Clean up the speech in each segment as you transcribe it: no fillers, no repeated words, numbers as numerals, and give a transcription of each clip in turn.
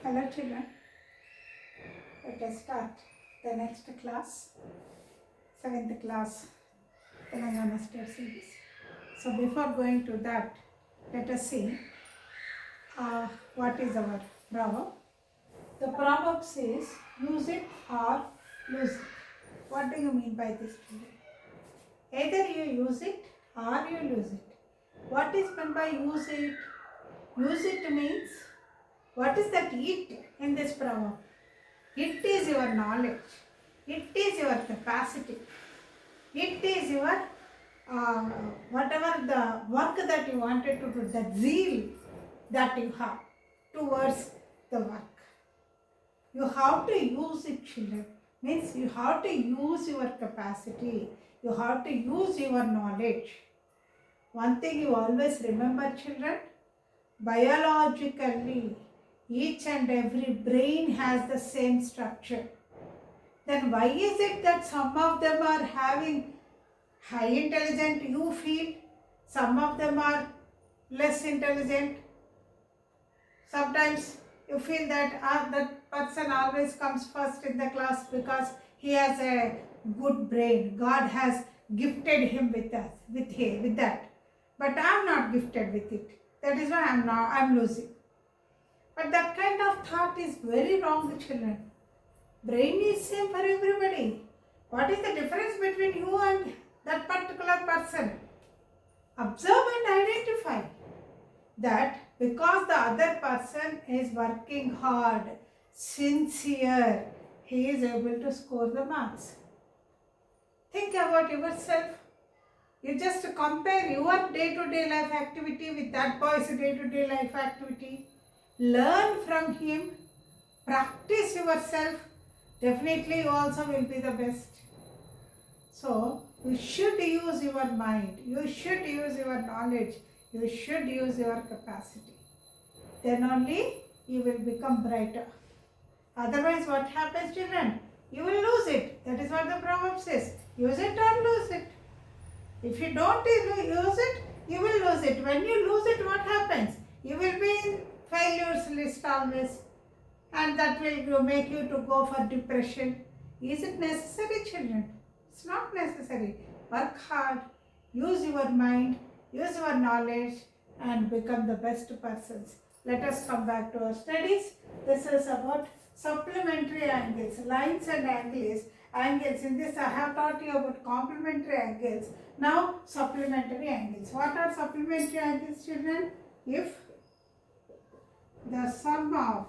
Hello children, let us start the next class, 7th class, Telangana State Series. So before going to that, let us see what is our proverb. The proverb says, use it or lose it. What do you mean by this children? Either you use it or you lose it. What is meant by use it? Use it means, what is that it in this proverb? It is your knowledge. It is your capacity. It is your whatever the work that you wanted to do, the zeal that you have towards the work. You have to use it, children. Means you have to use your capacity. You have to use your knowledge. One thing you always remember, children, biologically, each and every brain has the same structure. Then why is it that some of them are having high intelligence, you feel, some of them are less intelligent? Sometimes you feel that that person always comes first in the class because he has a good brain. God has gifted him with that. But I am not gifted with it. That is why I am losing. But that kind of thought is very wrong, children. Brain is same for everybody. What is the difference between you and that particular person? Observe and identify that because the other person is working hard, sincere, he is able to score the marks. Think about yourself. You just compare your day-to-day life activity with that boy's day-to-day life activity. Learn from him. Practice yourself. Definitely you also will be the best. So, you should use your mind. You should use your knowledge. You should use your capacity. Then only you will become brighter. Otherwise, what happens, children? You will lose it. That is what the proverb says. Use it or lose it. If you don't use it, you will lose it. When you lose it, what happens? You will be in failures list always. And that will make you to go for depression. Is it necessary, children? It's not necessary. Work hard. Use your mind. Use your knowledge. And become the best persons. Let us come back to our studies. This is about supplementary angles. Lines and angles. In this I have taught you about complementary angles. Now supplementary angles. What are supplementary angles, children? If the sum of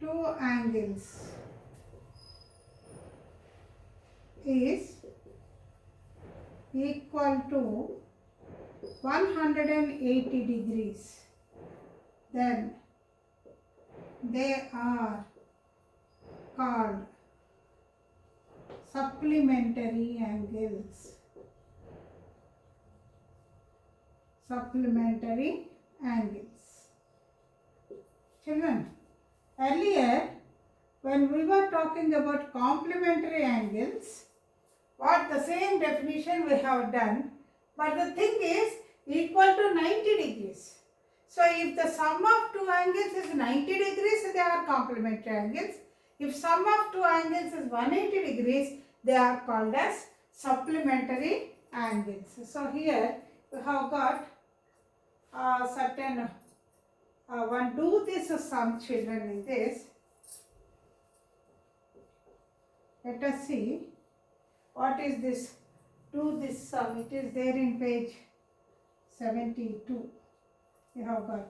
two angles is equal to 180 degrees, then they are called supplementary angles. Supplementary angles. Children, earlier when we were talking about complementary angles, what the same definition we have done, but the thing is equal to 90 degrees. So if the sum of two angles is 90 degrees, they are complementary angles. If sum of two angles is 180 degrees, they are called as supplementary angles. So here we have got certain one. Do this sum, children, in this. Let us see what is this. Do this sum. It is there in page 72. You have got.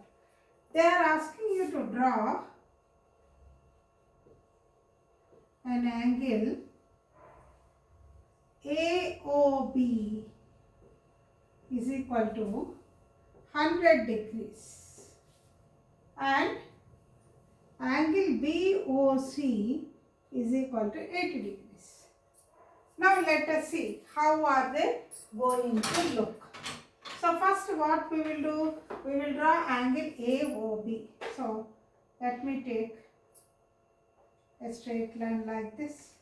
They are asking you to draw an angle AOB is equal to 100 degrees and angle BOC is equal to 80 degrees. Now let us see how are they going to look. So first what we will do, we will draw angle AOB. So let me take a straight line like this.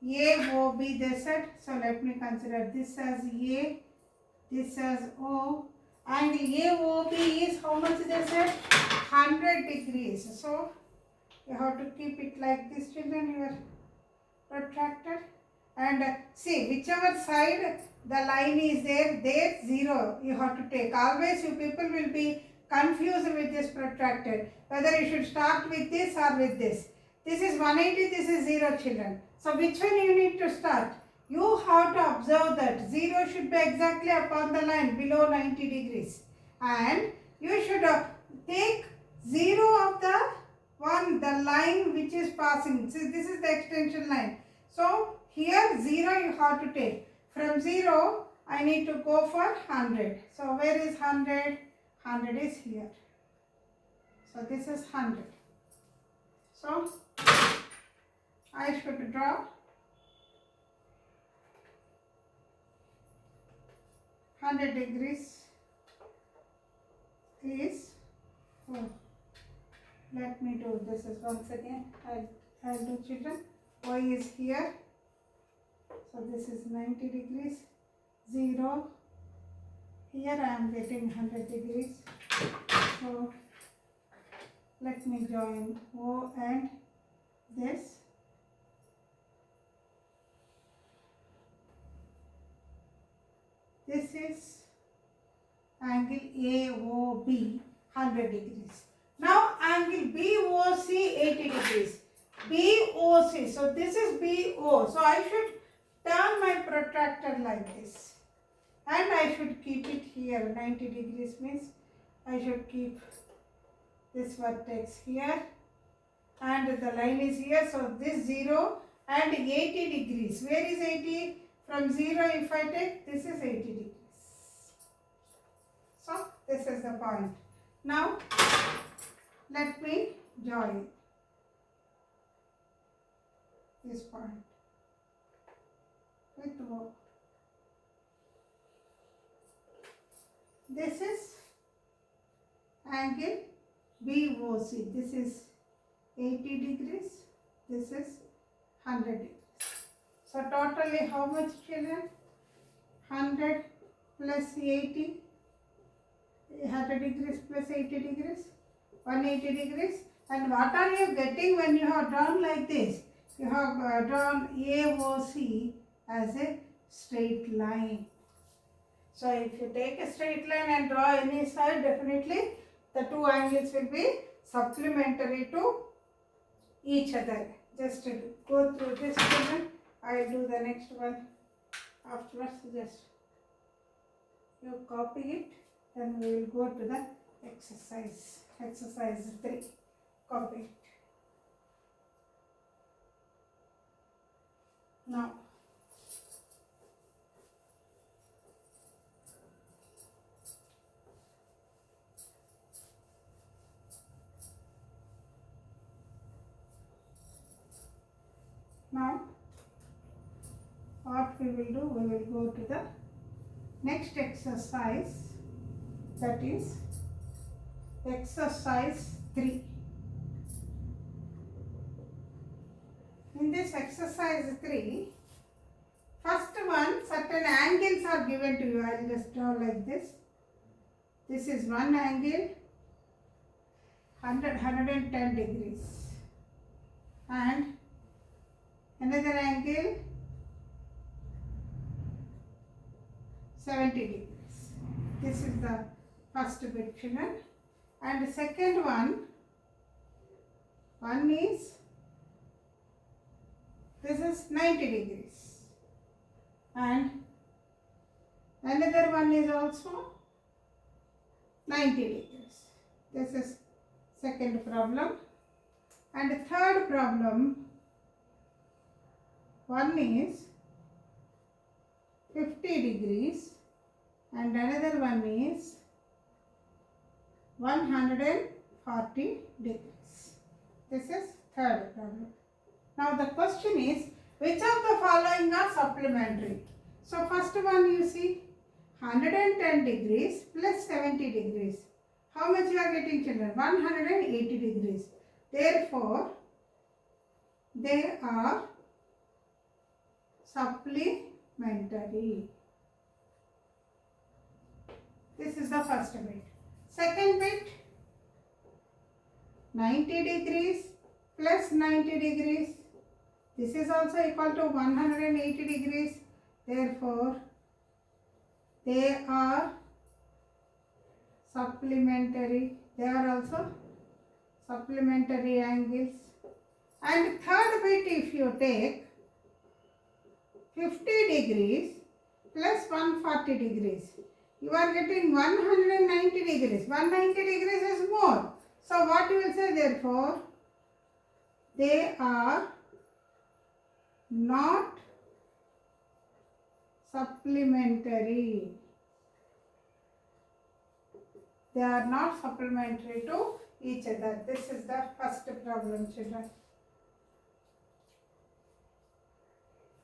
AOB they said, so let me consider this as A, this as O. Angle AOB is how much they said? 100 100 degrees. So you have to keep it like this, children, your protractor. And see, whichever side the line is there 0 you have to take. Always you people will be confused with this protractor, whether you should start with this or with this. This is 180, this is 0, children. So which one you need to start? You have to observe that 0 should be exactly upon the line below 90 degrees. And you should take 0 of the line which is passing. See, this is the extension line. So here 0 you have to take. From 0 I need to go for 100. So where is 100? 100 is here. So this is 100. So I should draw 100 degrees is, let me do this is once again. I'll do, children. Y is here. So this is 90 degrees. 0. Here I am getting 100 degrees. So let me join O and this. This is angle AOB, 100 degrees. Now angle BOC, 80 degrees. BOC, so this is BO. So I should turn my protractor like this. And I should keep it here. 90 degrees means I should keep this vertex here. And the line is here. So this 0 and 80 degrees. Where is 80? From 0 if I take, this is 80 degrees. So this is the point. Now let me join this point with O. This is angle BOC. This is 80 degrees. This is 100 degrees. So totally how much, children? 100 plus 80. 100 degrees plus 80 degrees. 180 degrees. And what are you getting when you have drawn like this? You have drawn AOC as a straight line. So if you take a straight line and draw any side, definitely the two angles will be supplementary to each other. Just to go through this, children. I will do the next one afterwards. Just you copy it, then we will go to the exercise. Exercise 3. Copy it. Now what we will do, we will go to the next exercise, that is exercise 3. In this exercise 3, first one, certain angles are given to you. I will just draw like this. This is one angle, 110 degrees, and another angle 70 degrees. This is the first bit, children. And the second one is, this is 90 degrees. And another one is also 90 degrees. This is second problem. And the third problem, one is 50 degrees and another one is 140 degrees. This is third problem. Now the question is, which of the following are supplementary? So first one you see, 110 degrees plus 70 degrees. How much you are getting, children? 180 degrees. Therefore, they are supplementary. This is the first bit. Second bit, 90 degrees plus 90 degrees. This is also equal to 180 degrees. Therefore, they are supplementary. They are also supplementary angles. And third bit, if you take 50 degrees plus 140 degrees, you are getting 190 degrees. 190 degrees is more. So what you will say, therefore, they are not supplementary. They are not supplementary to each other. This is the first problem, children.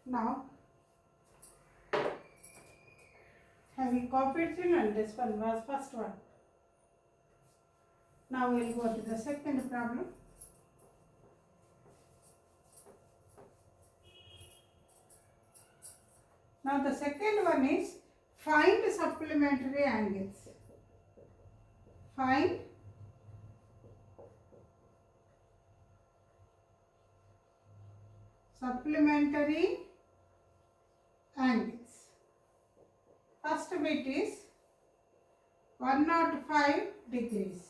Now, have you copied, children? This one was first one. Now we will go to the second problem. Now the second one is find supplementary angles. Find supplementary angles. First bit is 105 degrees.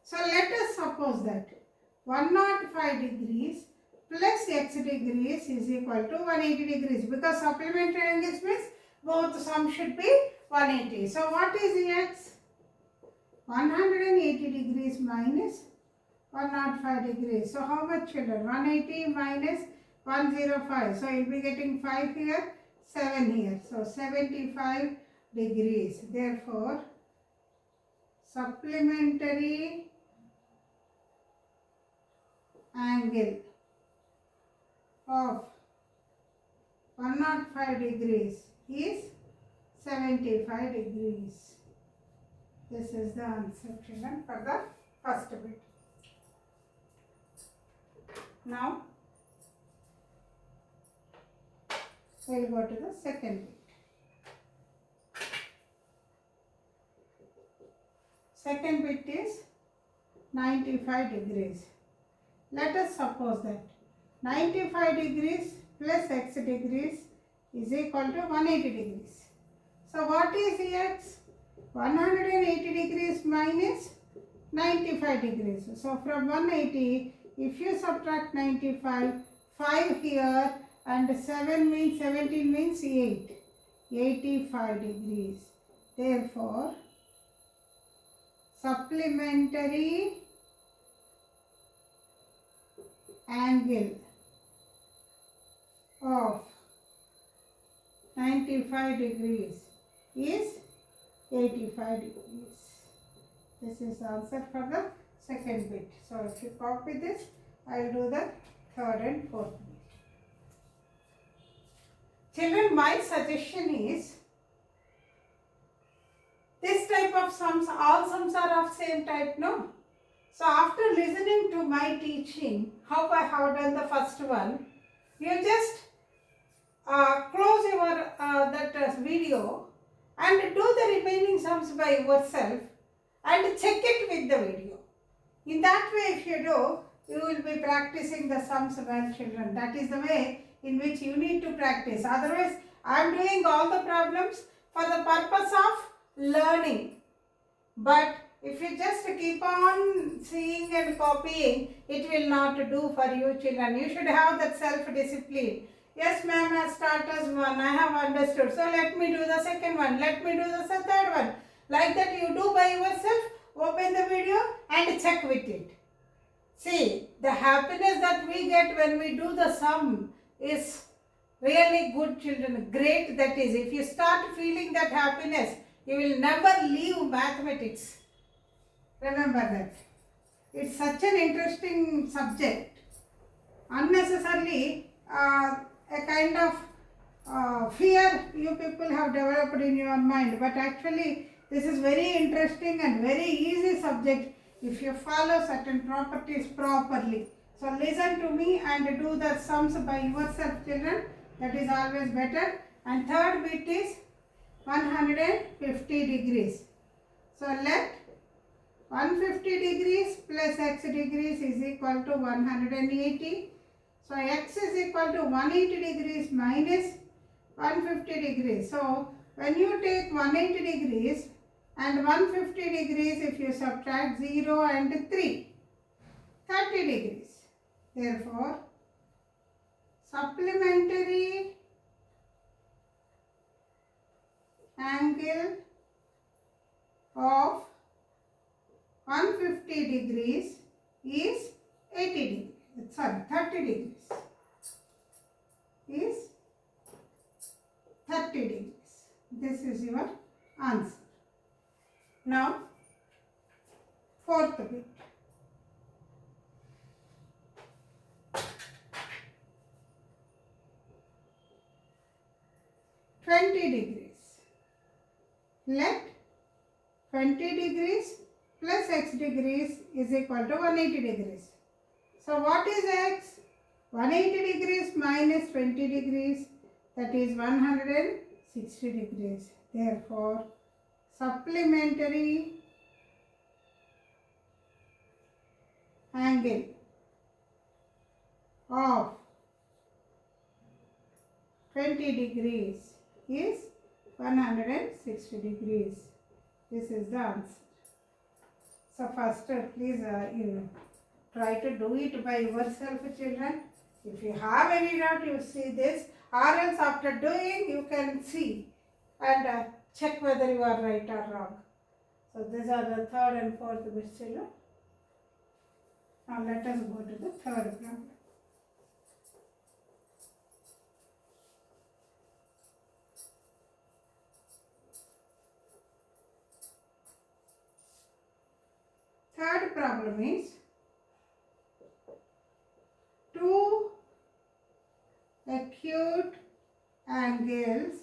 So let us suppose that 105 degrees plus x degrees is equal to 180 degrees, because supplementary angles means both sum should be 180. So what is x? 180 degrees minus 105 degrees. So how much, children? 180 minus 105. So you will be getting 5 here, 7 here. So 75 degrees. Therefore, supplementary angle of 105 degrees is 75 degrees. This is the answer, children, for the first bit. Now, we will go to the second bit. Second bit is 95 degrees. Let us suppose that 95 degrees plus x degrees is equal to 180 degrees. So what is x? 180 degrees minus 95 degrees. So from 180, if you subtract 95, 5 here and 7 means 17 means 8. 85 degrees. Therefore, supplementary angle of 95 degrees is 85 degrees. This is the answer for the second bit. So if you copy this, I will do the third and fourth bit. Children, my suggestion is, this type of sums, all sums are of same type, no? So after listening to my teaching, how I have done the first one, you just close your that video and do the remaining sums by yourself and check it with the video. In that way, if you do, you will be practicing the sums well, children. That is the way in which you need to practice. Otherwise, I am doing all the problems for the purpose of learning. But if you just keep on seeing and copying, it will not do for you, children. You should have that self-discipline. Yes, ma'am, has taught us one. I have understood. So let me do the second one. Let me do the third one. Like that you do by yourself. Open the video and check with it. See, the happiness that we get when we do the sum is really good, children. Great that is. If you start feeling that happiness, you will never leave mathematics. Remember that. It's such an interesting subject. Unnecessarily, a kind of fear you people have developed in your mind. But actually, this is very interesting and very easy subject if you follow certain properties properly. So listen to me and do the sums by yourself, children. That is always better. and third bit is 150 degrees. So let 150 degrees plus x degrees is equal to 180. So x is equal to 180 degrees minus 150 degrees. So when you take 180 degrees and 150 degrees, if you subtract 0 and 3, 30 degrees. Therefore, supplementary angle of 150 degrees is 80 degrees. Sorry, 30 degrees. Is 30 degrees. This is your answer. Now, fourth bit. Degrees. Let 20 degrees plus x degrees is equal to 180 degrees. So what is x? 180 degrees minus 20 degrees, that is 160 degrees. Therefore, supplementary angle of 20 degrees is 160 degrees. This is the answer. So first please you try to do it by yourself, children. If you have any doubt, you see this, or else after doing you can see and check whether you are right or wrong. So these are the third and fourth bits, children. Now let us go to the third problem. Third problem is two acute angles.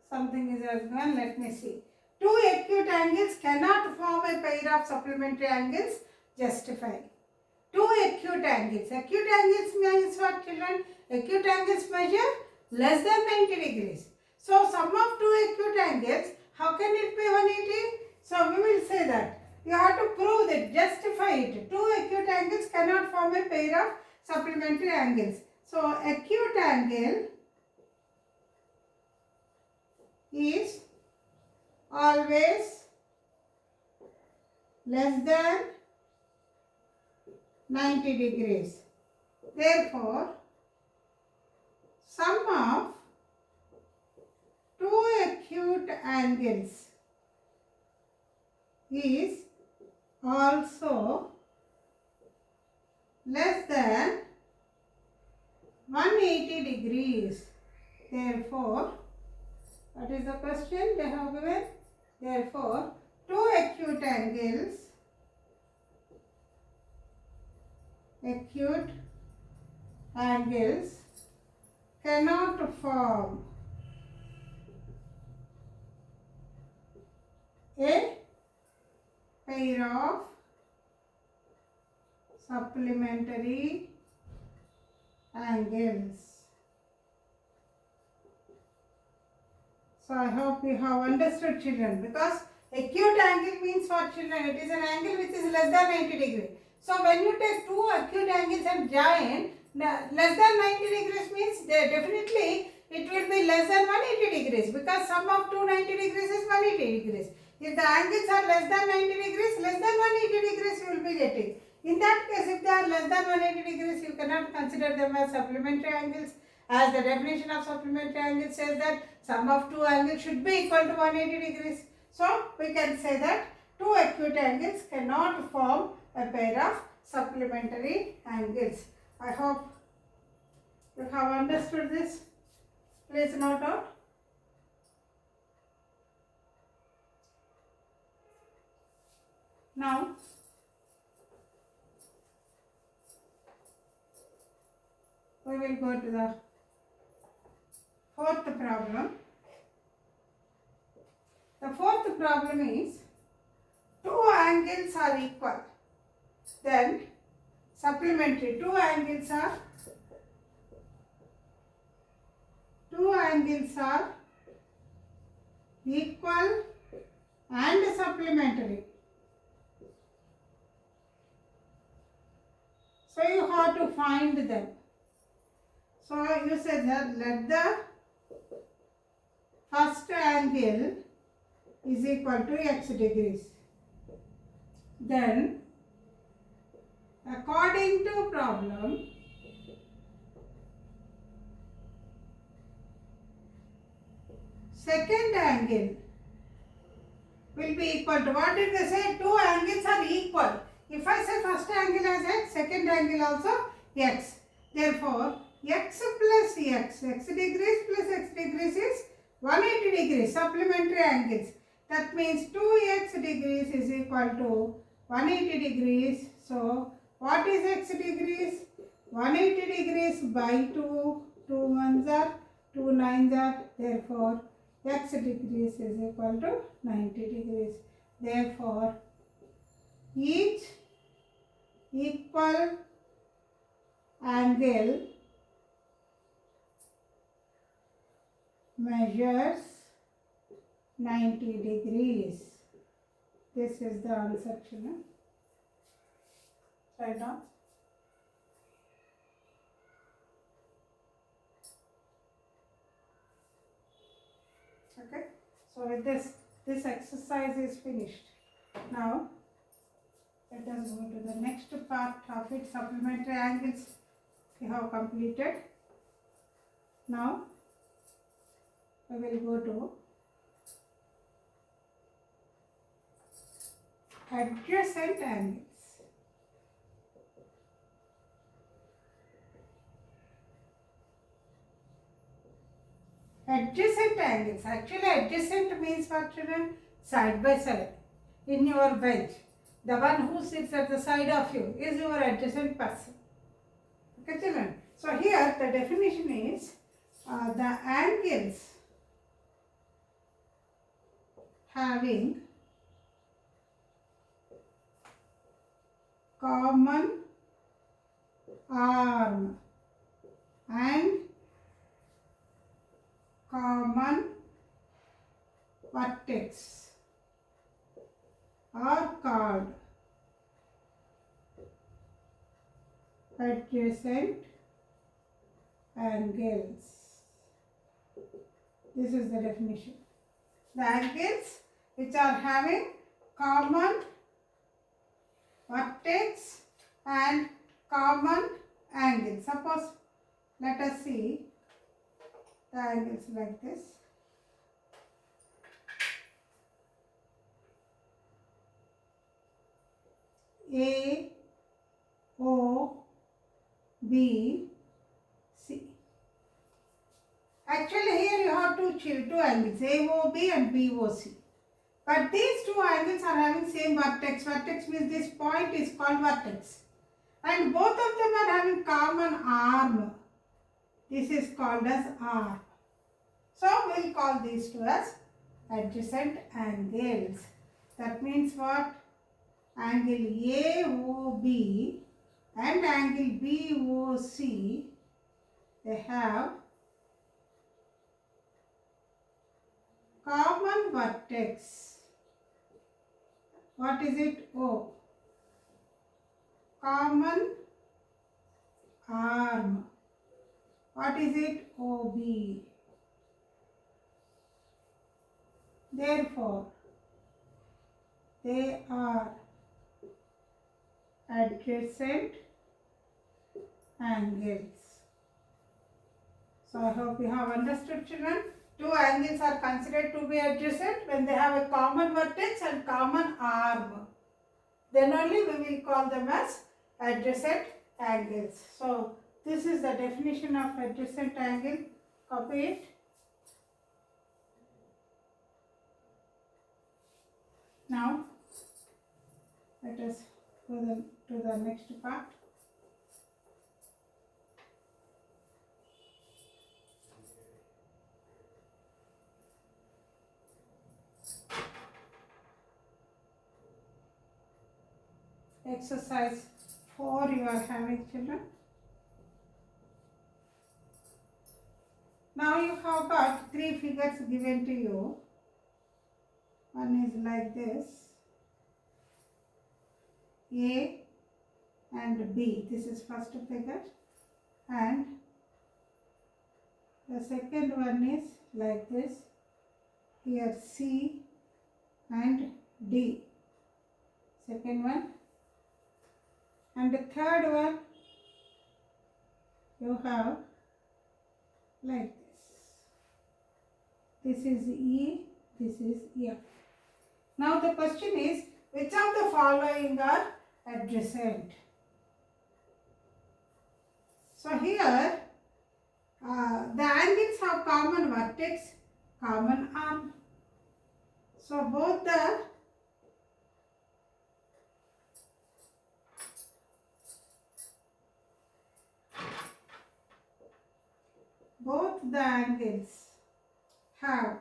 Something is as well. Let me see. Two acute angles cannot form a pair of supplementary angles. Justify. Two acute angles. Acute angles means what, children? Acute angles measure less than 90 degrees. So sum of two acute angles, how can it be 180? So we will say that. You have to prove it, justify it. Two acute angles cannot form a pair of supplementary angles. So acute angle is always less than 90 degrees. Therefore, sum of two acute angles is also less than 180 degrees. Therefore, what is the question they have given? Therefore, two acute angles cannot form a pair of supplementary angles. So I hope you have understood, children, because acute angle means what, children? It is an angle which is less than 90 degrees. So when you take two acute angles and join, less than 90 degrees means definitely it will be less than 180 degrees, because sum of 290 degrees is 180 degrees. If the angles are less than 90 degrees, less than 180 degrees you will be getting. In that case, if they are less than 180 degrees, you cannot consider them as supplementary angles, as the definition of supplementary angle says that sum of two angles should be equal to 180 degrees. So we can say that two acute angles cannot form a pair of supplementary angles. I hope you have understood this. Please note out. Now, we will go to the fourth problem. The fourth problem is two angles are equal. Then supplementary two angles are equal and supplementary. So you have to find them. So you said that let the first angle is equal to x degrees. Then according to problem, second angle will be equal to, what did they say? Two angles are equal. If I say first angle as x, second angle also x. Therefore, x plus x degrees plus x degrees is 180 degrees, supplementary angles. That means 2x degrees is equal to 180 degrees. So, what is x degrees? 180 degrees by 2, 2 ones are, 2 nines are. Therefore, x degrees is equal to 90 degrees. Therefore, each equal angle measures 90 degrees. This is the answer, children. Right now. Okay. So with this exercise is finished. Now, let us go to the next part of it. Supplementary angles we have completed. Now, we will go to adjacent angles. Adjacent angles. Actually, adjacent means what, children? Side by side. In your bench, the one who sits at the side of you is your adjacent person. Okay, children? So here the definition is the angles having common arm and common vertex are called adjacent angles. This is the definition. The angles which are having common vertex and common angle. Suppose, let us see the angles like this. A, O, B, C. Actually here you have two angles, AOB and BOC. But these two angles are having same vertex. Vertex means this point is called vertex. And both of them are having common arm. This is called as arm. So we will call these two as adjacent angles. That means what? Angle AOB and angle BOC, they have common vertex. What is it? O. Common arm. What is it? OB. Therefore, they are adjacent angles. So I hope you have understood, children. Two angles are considered to be adjacent when they have a common vertex and common arm. Then only we will call them as adjacent angles. So this is the definition of adjacent angle. Copy it. Now let us go to the next part. Exercise 4 you are having, children. Now you have got three figures given to you. One is like this, A and B. This is first figure, and the second one is like this. Here C and D. Second one. And the third one you have like this. This is E, this is F. Now the question is, which of the following are adjacent? So here the angles have common vertex, common arm. So both the angles have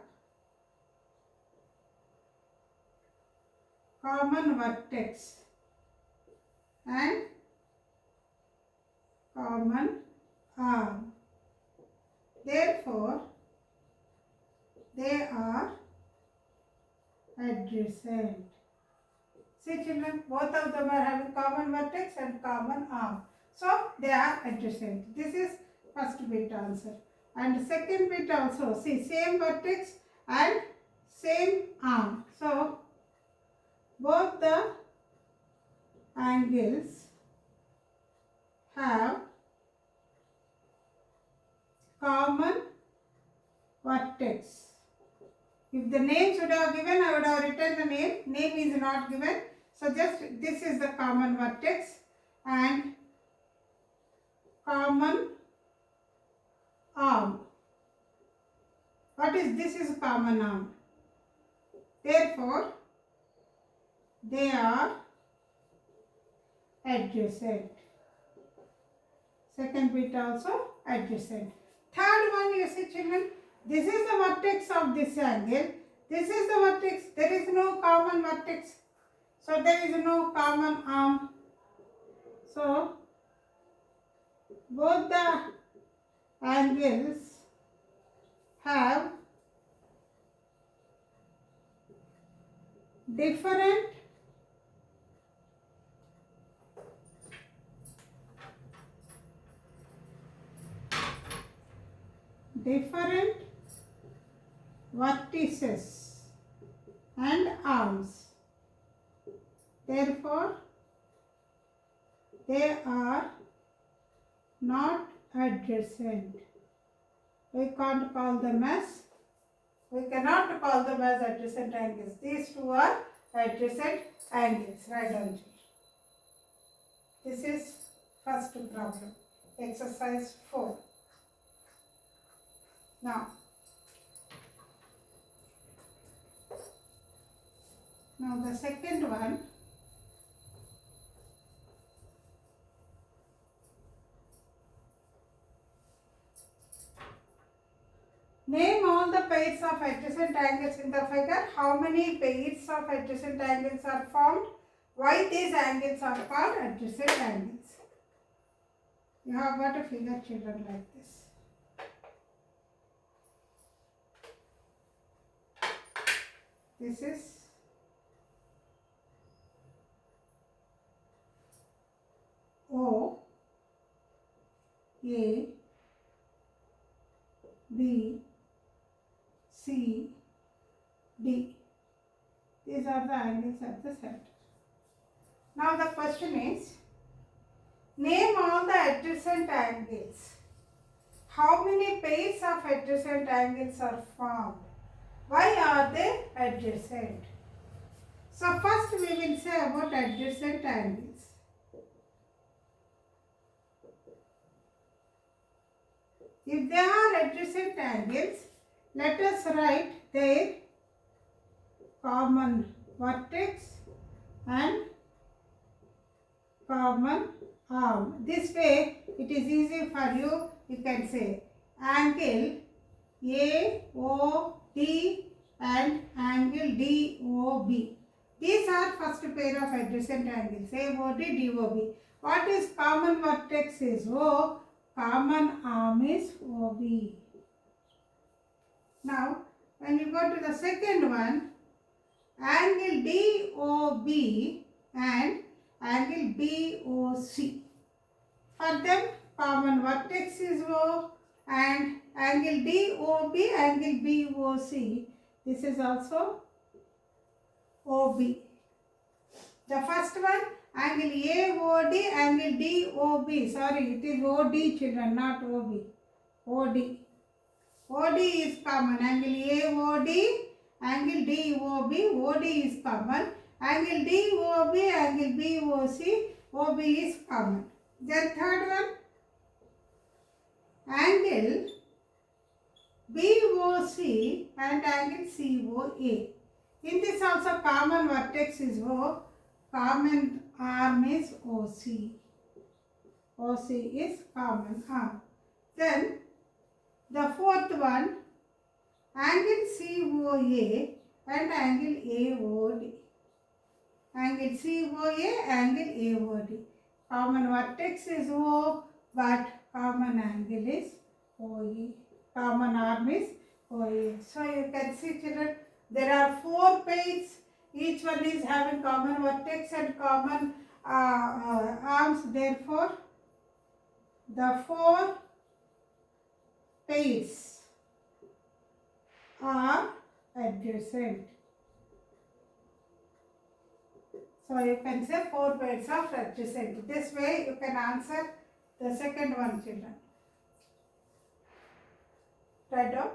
common vertex and common arm. Therefore, they are adjacent. See children, both of them are having common vertex and common arm. So, they are adjacent. This is first bit answer. And second bit also, see, same vertex and same arm. So, both the angles have common vertex. If the name should have given, I would have written the name. Name is not given. So just this is the common vertex and common arm. What is this? Is common arm. Therefore, they are adjacent. Second bit also adjacent. Third one, you see children, this is the vertex of this angle. This is the vertex. There is no common vertex. So there is no common arm. So both the angles have different vertices and arms. Therefore, they are not adjacent. We can't call them as, we cannot call them as adjacent angles. These two are adjacent angles. Write down. This is first problem, exercise 4. Now the second one, name all the pairs of adjacent angles in the figure. How many pairs of adjacent angles are formed? Why these angles are called adjacent angles? You have got a figure, children, like this. This is O, A, B, C, D. These are the angles at the center. Now the question is, name all the adjacent angles. How many pairs of adjacent angles are formed? Why are they adjacent? So first we will say about adjacent angles. If they are adjacent angles, let us write their common vertex and common arm. This way it is easy for you. You can say angle AOD and angle DOB. These are first pair of adjacent angles, AOD, DOB. What is common vertex is O, common arm is OB. Now, when you go to the second one, angle DOB and angle BOC. For them, common vertex is O and angle DOB, angle BOC. This is also OB. The first one, angle AOD, angle DOB. Sorry, it is OD children, not OB. OD. OD is common. Angle AOD, angle DOB. OD is common. Angle DOB, angle BOC. OB is common. Then third one, angle BOC and angle COA. In this also common vertex is O, common arm is OC. OC is common arm. Then the fourth one, angle COA and angle AOD. Angle COA, angle AOD. Common vertex is O, but common angle is OE. Common arm is OE. So you can see children, there are 4 pairs. Each one is having common vertex and common arms. Therefore, the 4 pairs are adjacent. So you can say 4 pairs of adjacent. This way you can answer the second one, children. Write down.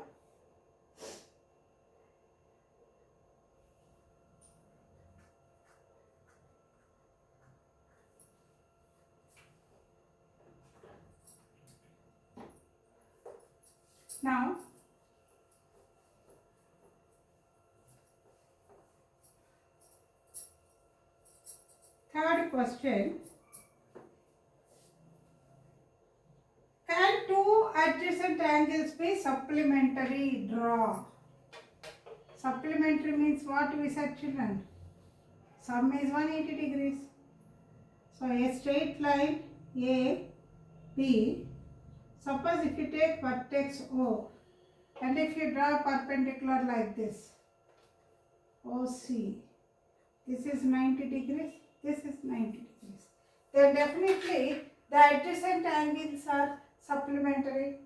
Now, third question. Can 2 adjacent angles be supplementary? Draw. Supplementary means what we said, children? Sum is 180 degrees. So a straight line A, B. Suppose if you take vertex O and if you draw perpendicular like this, OC, this is 90 degrees, this is 90 degrees. Then definitely the adjacent angles are supplementary.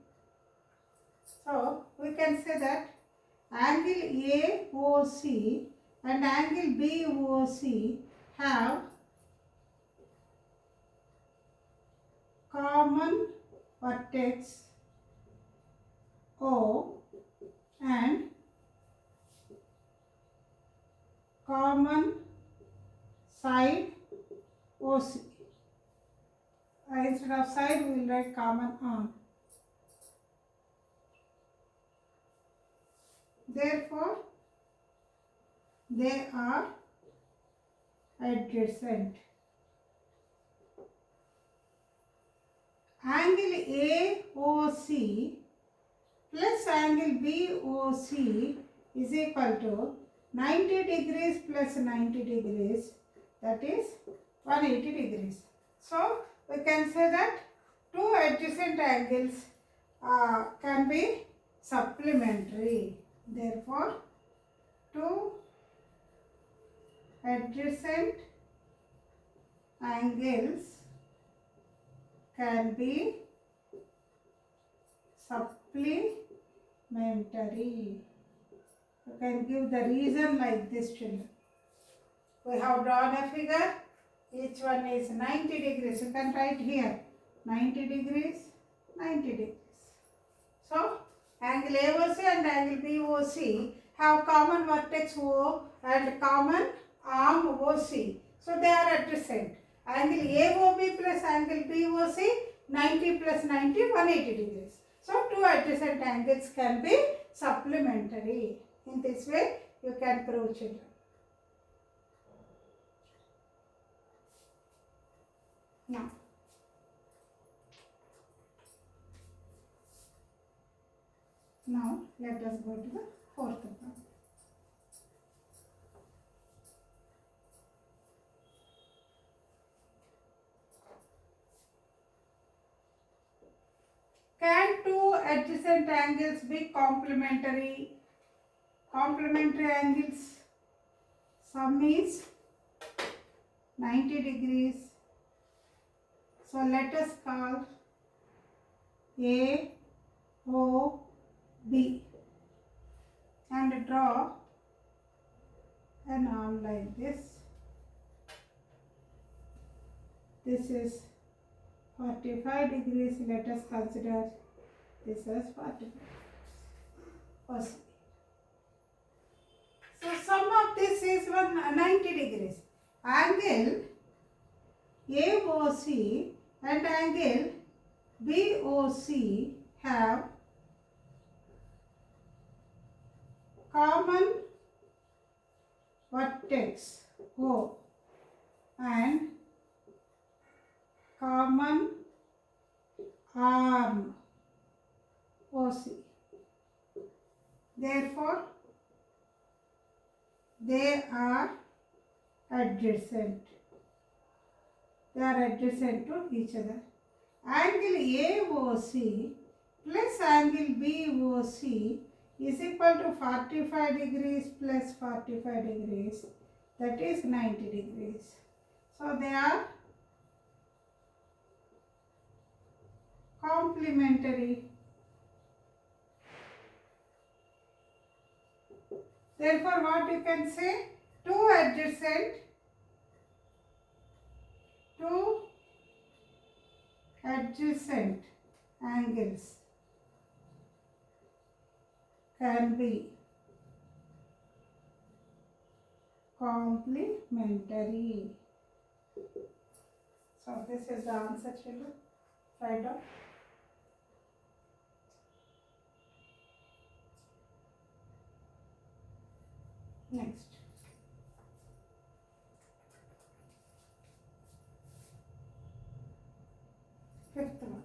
So we can say that angle AOC and angle BOC have common vertex O and common side OC. Instead of side, we will write common arm. Therefore, they are adjacent. Angle AOC plus angle BOC is equal to 90 degrees plus 90 degrees, that is 180 degrees. So, we can say that 2 adjacent angles can be supplementary. Therefore, 2 adjacent angles can be supplementary. You can give the reason like this, children. We have drawn a figure. Each one is 90 degrees. You can write here 90 degrees, 90 degrees. So, angle AOC and angle BOC have common vertex O and common arm OC. So, they are adjacent. Angle AOB plus angle BOC, 90 plus 90, 180 degrees. So, 2 adjacent angles can be supplementary. In this way, you can prove, children. Now, let us go to the fourth one. Can 2 adjacent angles be complementary? Complementary angles. Sum is 90 degrees. So let us call A, O, B and draw an arm like this. This is 45 degrees. Let us consider this as 45 degrees. So sum of this is 90 degrees. Angle AOC and angle BOC have common vertex O and common arm OC. Therefore, they are adjacent. They are adjacent to each other. Angle AOC plus angle BOC is equal to 45 degrees plus 45 degrees, that is 90 degrees. So they are complementary. Therefore, what you can say? Two adjacent angles can be complementary. So this is the answer, children. Write down. Next. Fifth one.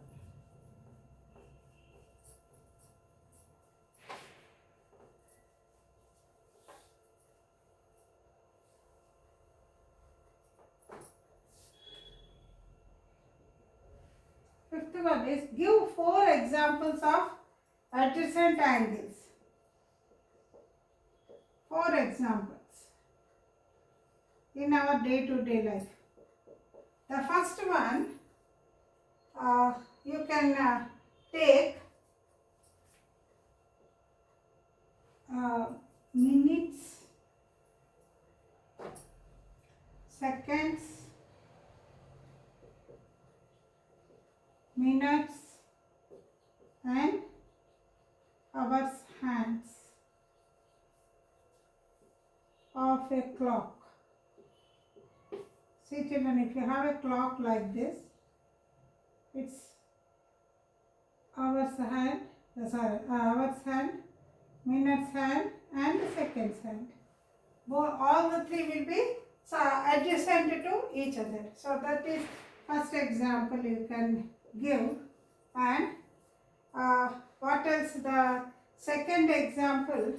Fifth one is give 4 examples of adjacent angles. 4 examples in our day-to-day life. The first one, you can take minutes, seconds, minutes and hours hands of a clock. See children, if you have a clock like this, it's hours hand, minutes hand and seconds hand. All the 3 will be adjacent to each other. So that is first example you can give. And what else? The second example,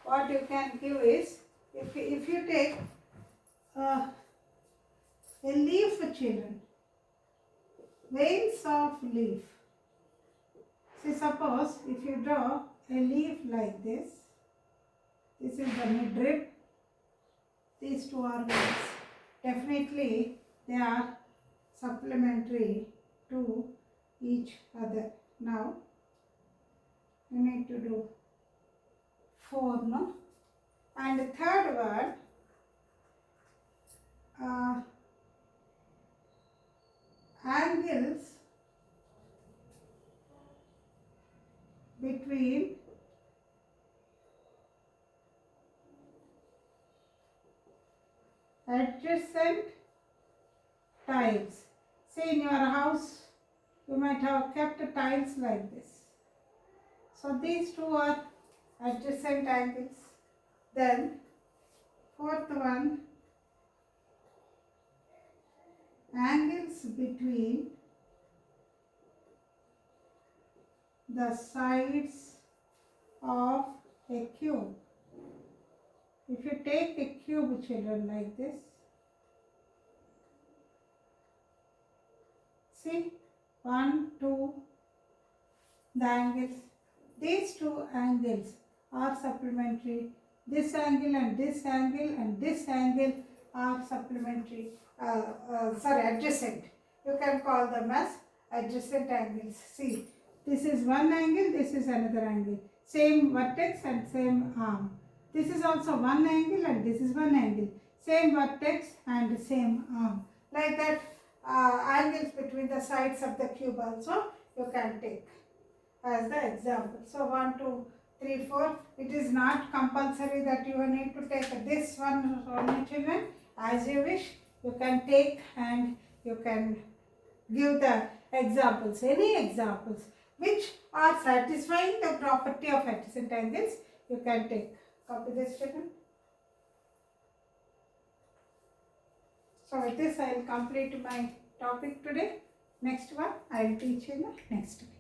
what you can give is, if you take a leaf, children, veins of leaf. See, suppose if you draw a leaf like this, this is the midrib, these 2 are veins. Definitely they are supplementary to each other. Now you need to do 4, no? And the third one, angles between adjacent tiles. See, in your house you might have kept tiles like this. So these 2 are adjacent angles. Then fourth one, angles between the sides of a cube. If you take a cube, children, like this, see, 1, 2, the angles, these 2 angles are supplementary this angle and this angle and this angle are supplementary, adjacent. You can call them as adjacent angles. See, this is one angle, this is another angle. Same vertex and same arm. This is also one angle and this is one angle. Same vertex and same arm. Like that, angles between the sides of the cube also you can take as the example. So 1, 2, 3, 4. It is not compulsory that you need to take this one only, children. As you wish, you can take and you can give the examples, any examples which are satisfying the property of adjacent angles, you can take. Copy this, children. So with this I will complete my topic today. Next one I will teach in the next day.